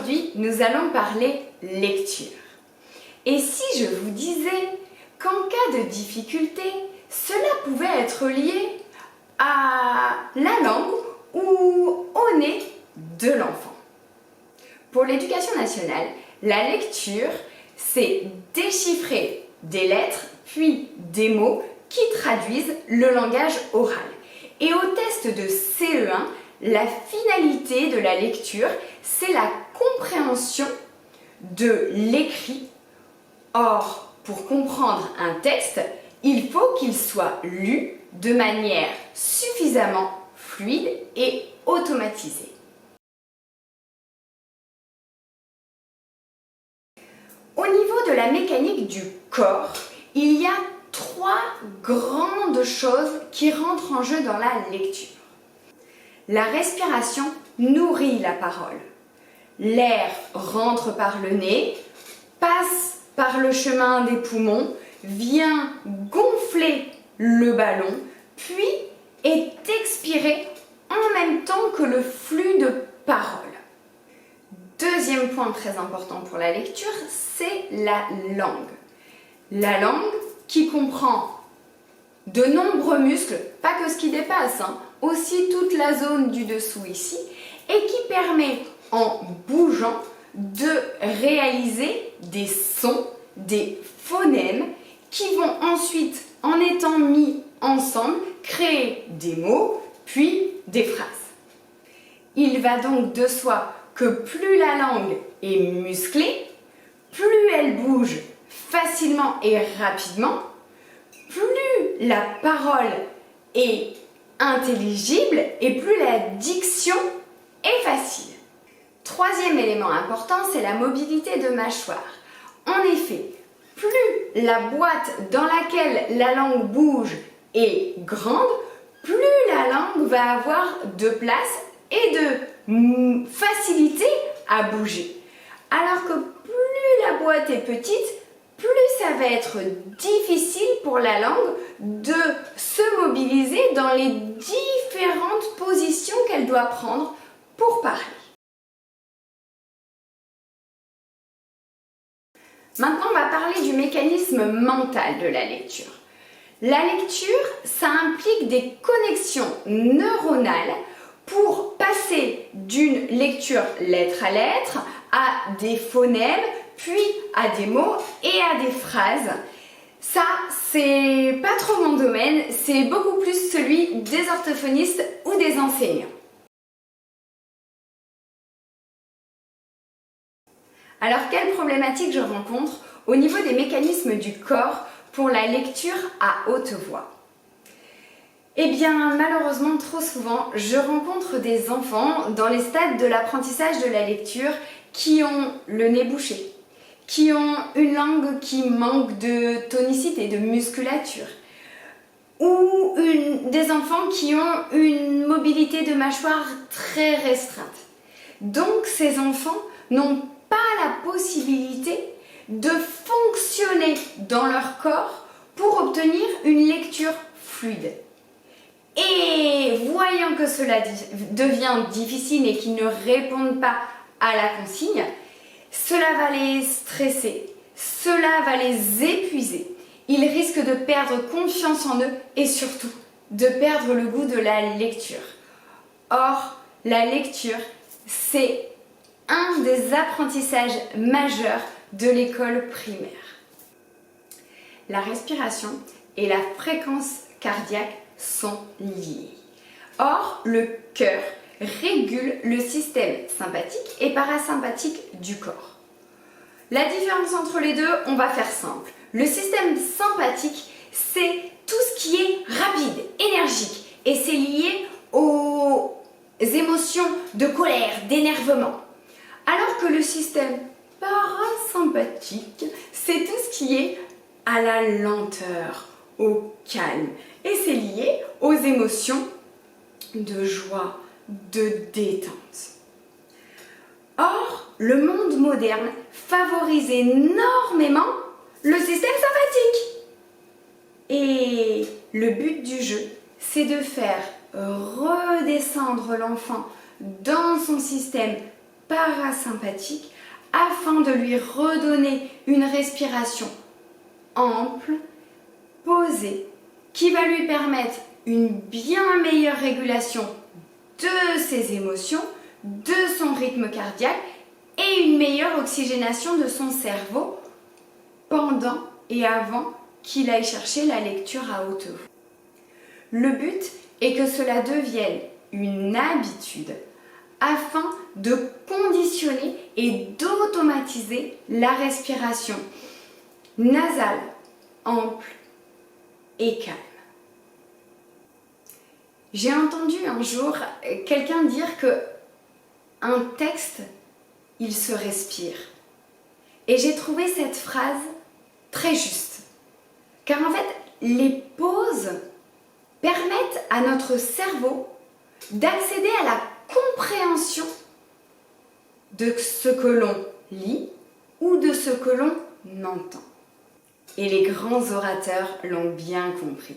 Aujourd'hui, nous allons parler lecture. Et si je vous disais qu'en cas de difficulté, cela pouvait être lié à la langue ou au nez de l'enfant. Pour l'éducation nationale, la lecture, c'est déchiffrer des lettres puis des mots qui traduisent le langage oral. Et au test de CE1, la finalité de la lecture, c'est la compréhension de l'écrit. Or, pour comprendre un texte, il faut qu'il soit lu de manière suffisamment fluide et automatisée. Au niveau de la mécanique du corps, il y a 3 grandes choses qui rentrent en jeu dans la lecture. La respiration nourrit la parole. L'air rentre par le nez, passe par le chemin des poumons, vient gonfler le ballon, puis est expiré en même temps que le flux de parole. Deuxième point très important pour la lecture, c'est la langue. La langue qui comprend de nombreux muscles, pas que ce qui dépasse, aussi toute la zone du dessous ici, et qui permet, en bougeant, de réaliser des sons, des phonèmes, qui vont ensuite, en étant mis ensemble, créer des mots, puis des phrases. Il va donc de soi que plus la langue est musclée, plus elle bouge facilement et rapidement, plus la parole est intelligible et plus la diction est facile. Troisième élément important, c'est la mobilité de mâchoire. En effet, plus la boîte dans laquelle la langue bouge est grande, plus la langue va avoir de place et de facilité à bouger. Alors que plus la boîte est petite, plus ça va être difficile pour la langue de se mobiliser dans les différentes positions qu'elle doit prendre pour parler. Maintenant, on va parler du mécanisme mental de la lecture. La lecture, ça implique des connexions neuronales pour passer d'une lecture lettre à lettre à des phonèmes, puis à des mots et à des phrases. Ça, c'est pas trop mon domaine, c'est beaucoup plus celui des orthophonistes ou des enseignants. Alors, quelle problématique je rencontre au niveau des mécanismes du corps pour la lecture à haute voix? Eh bien, malheureusement, trop souvent, je rencontre des enfants dans les stades de l'apprentissage de la lecture qui ont le nez bouché, qui ont une langue qui manque de tonicité, de musculature, ou des enfants qui ont une mobilité de mâchoire très restreinte. Donc, ces enfants n'ont pas la possibilité de fonctionner dans leur corps pour obtenir une lecture fluide. Et voyant que cela devient difficile et qu'ils ne répondent pas à la consigne, cela va les stresser, cela va les épuiser. Ils risquent de perdre confiance en eux et surtout de perdre le goût de la lecture. Or, la lecture, c'est un des apprentissages majeurs de l'école primaire. La respiration et la fréquence cardiaque sont liées. Or, le cœur régule le système sympathique et parasympathique du corps. La différence entre les deux, on va faire simple. Le système sympathique, c'est tout ce qui est rapide, énergique, et c'est lié aux émotions de colère, d'énervement. Alors que le système parasympathique, c'est tout ce qui est à la lenteur, au calme. Et c'est lié aux émotions de joie, de détente. Or, le monde moderne favorise énormément le système sympathique. Et le but du jeu, c'est de faire redescendre l'enfant dans son système parasympathique afin de lui redonner une respiration ample, posée, qui va lui permettre une bien meilleure régulation de ses émotions, de son rythme cardiaque et une meilleure oxygénation de son cerveau pendant et avant qu'il aille chercher la lecture à haute voix. Le but est que cela devienne une habitude afin de conditionner et d'automatiser la respiration nasale, ample et calme. J'ai entendu un jour quelqu'un dire que un texte, il se respire. Et j'ai trouvé cette phrase très juste. Car en fait, les pauses permettent à notre cerveau d'accéder à la compréhension de ce que l'on lit ou de ce que l'on entend. Et les grands orateurs l'ont bien compris.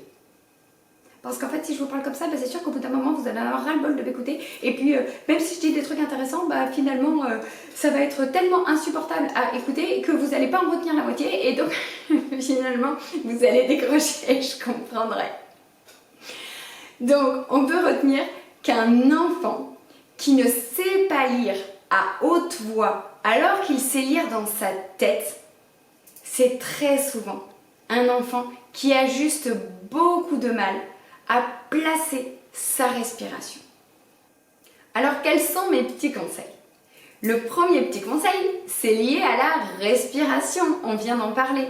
Parce qu'en fait, si je vous parle comme ça, c'est sûr qu'au bout d'un moment, vous allez avoir ras-le-bol de m'écouter. Et puis, même si je dis des trucs intéressants, finalement, ça va être tellement insupportable à écouter que vous n'allez pas en retenir la moitié. Et donc, finalement, vous allez décrocher, je comprendrai. Donc, on peut retenir qu'un enfant qui ne sait pas lire à haute voix alors qu'il sait lire dans sa tête, c'est très souvent un enfant qui a juste beaucoup de mal à placer sa respiration. Alors, quels sont mes petits conseils? Le premier petit conseil, c'est lié à la respiration, on vient d'en parler.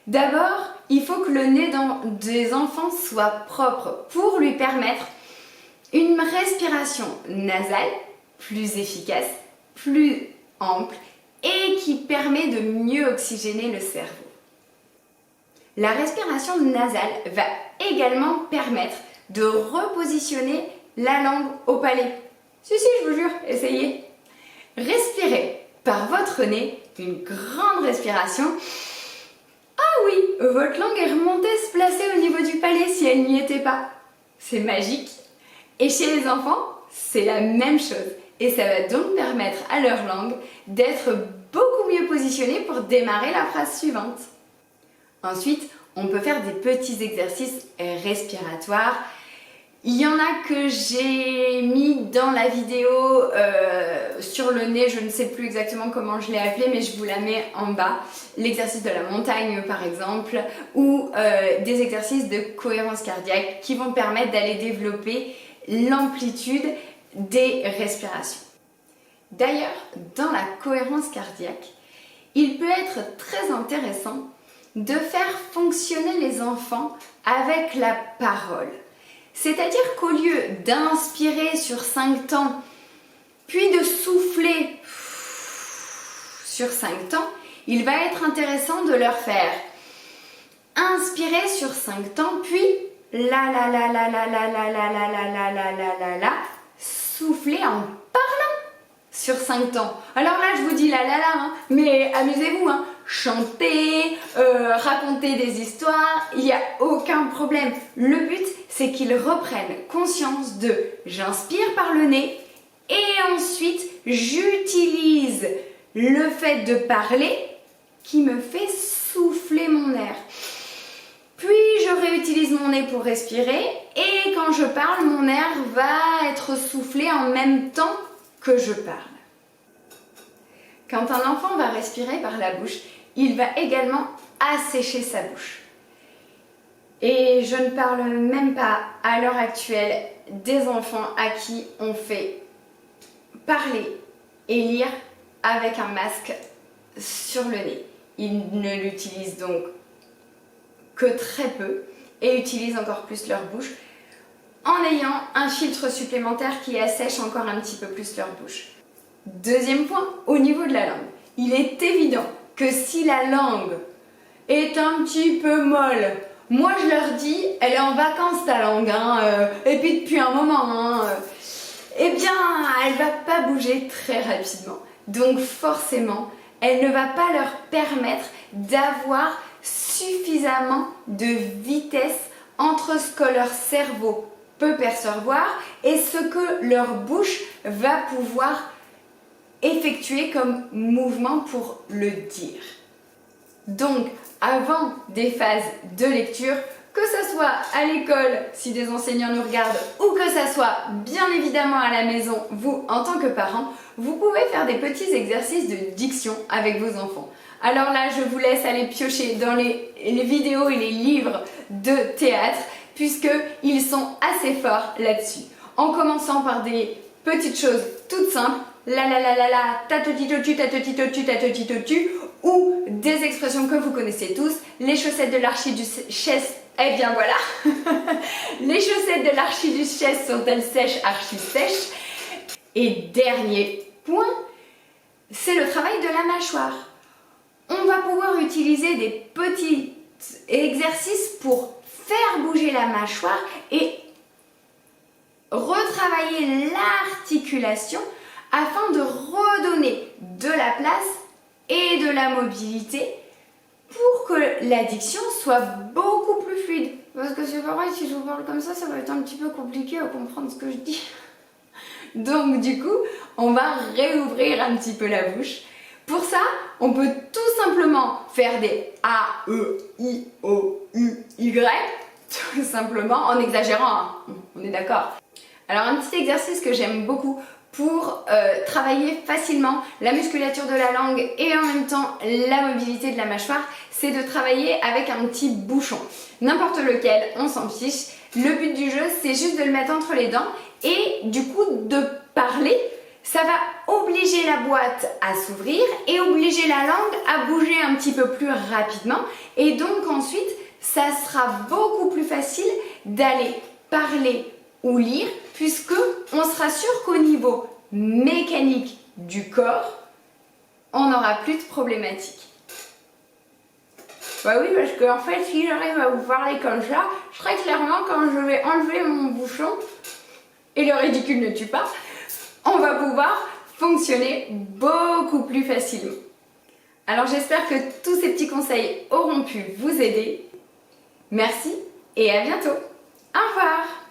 D'abord, il faut que le nez des enfants soit propre pour lui permettre une respiration nasale plus efficace, plus ample et qui permet de mieux oxygéner le cerveau. La respiration nasale va également permettre de repositionner la langue au palais. Si, je vous jure, essayez. Respirez par votre nez une grande respiration. Ah oui, votre langue est remontée se placer au niveau du palais si elle n'y était pas. C'est magique. Et chez les enfants, c'est la même chose. Et ça va donc permettre à leur langue d'être beaucoup mieux positionnée pour démarrer la phrase suivante. Ensuite, on peut faire des petits exercices respiratoires. Il y en a que j'ai mis dans la vidéo sur le nez, je ne sais plus exactement comment je l'ai appelé, mais je vous la mets en bas. L'exercice de la montagne par exemple, ou des exercices de cohérence cardiaque qui vont permettre d'aller développer l'amplitude des respirations. D'ailleurs, dans la cohérence cardiaque, il peut être très intéressant de faire fonctionner les enfants avec la parole. C'est-à-dire qu'au lieu d'inspirer sur 5 temps, puis de souffler sur 5 temps, il va être intéressant de leur faire inspirer sur 5 temps, puis souffler en parlant sur 5 temps. Alors là, je vous dis mais amusez-vous, chanter, raconter des histoires, il n'y a aucun problème. Le but, c'est qu'ils reprennent conscience de j'inspire par le nez et ensuite j'utilise le fait de parler qui me fait souffler mon air. Puis je réutilise mon nez pour respirer et quand je parle, mon air va être soufflé en même temps que je parle. Quand un enfant va respirer par la bouche, il va également assécher sa bouche. Et je ne parle même pas à l'heure actuelle des enfants à qui on fait parler et lire avec un masque sur le nez. Ils ne l'utilisent donc que très peu et utilisent encore plus leur bouche en ayant un filtre supplémentaire qui assèche encore un petit peu plus leur bouche. Deuxième point, au niveau de la langue. Il est évident que si la langue est un petit peu molle, moi je leur dis, elle est en vacances ta langue, et puis depuis un moment, eh bien elle va pas bouger très rapidement. Donc forcément, elle ne va pas leur permettre d'avoir suffisamment de vitesse entre ce que leur cerveau peut percevoir et ce que leur bouche va pouvoir effectuer comme mouvement pour le dire. Donc, avant des phases de lecture, que ce soit à l'école, si des enseignants nous regardent, ou que ce soit bien évidemment à la maison, vous en tant que parent, vous pouvez faire des petits exercices de diction avec vos enfants. Alors là, je vous laisse aller piocher dans les vidéos et les livres de théâtre, puisqu'ils sont assez forts là-dessus. En commençant par des petites choses toutes simples, la la la la la, tatotitotu, tatotitotu, tatotitotu, ou des expressions que vous connaissez tous, les chaussettes de l'archiduchesse, eh bien voilà, les chaussettes de l'archiduchesse sont-elles sèches, archi sèches. Et dernier point, c'est le travail de la mâchoire. On va pouvoir utiliser des petits exercices pour faire bouger la mâchoire et retravailler l'articulation afin de redonner de la place et de la mobilité pour que la diction soit beaucoup plus fluide. Parce que c'est pareil, si je vous parle comme ça va être un petit peu compliqué à comprendre ce que je dis. Donc du coup, on va réouvrir un petit peu la bouche. Pour ça, on peut tout simplement faire des A, E, I, O, U, Y, tout simplement, en exagérant, hein. On est d'accord. Alors un petit exercice que j'aime beaucoup pour travailler facilement la musculature de la langue et en même temps la mobilité de la mâchoire, c'est de travailler avec un petit bouchon. N'importe lequel, on s'en fiche. Le but du jeu, c'est juste de le mettre entre les dents et du coup de parler. Ça va obliger la boîte à s'ouvrir et obliger la langue à bouger un petit peu plus rapidement. Et donc ensuite, ça sera beaucoup plus facile d'aller parler ou lire, puisque on sera sûr qu'au niveau mécanique du corps, on n'aura plus de problématique. Bah oui, parce qu'en fait, si j'arrive à vous parler comme ça, très clairement, quand je vais enlever mon bouchon, et le ridicule ne tue pas, on va pouvoir fonctionner beaucoup plus facilement. Alors j'espère que tous ces petits conseils auront pu vous aider. Merci et à bientôt. Au revoir.